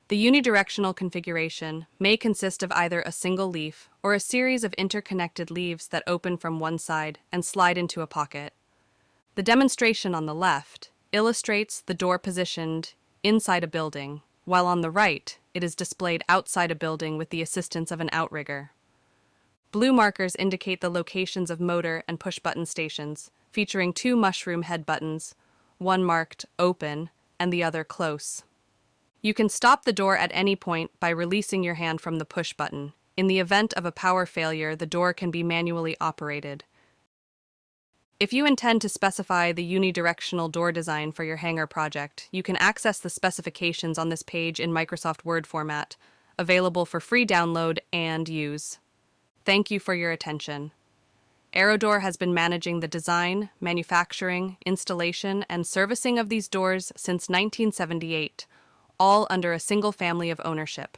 The unidirectional configuration may consist of either a single leaf or a series of interconnected leaves that open from one side and slide into a pocket. The demonstration on the left illustrates the door positioned inside a building, while on the right it is displayed outside a building with the assistance of an outrigger. Blue markers indicate the locations of motor and push-button stations, featuring two mushroom head buttons, one marked Open and the other Close. You can stop the door at any point by releasing your hand from the push button. In the event of a power failure, the door can be manually operated. If you intend to specify the unidirectional door design for your hangar project, you can access the specifications on this page in Microsoft Word format, available for free download and use. Thank you for your attention. Aerodor has been managing the design, manufacturing, installation, and servicing of these doors since 1978, all under a single family of ownership.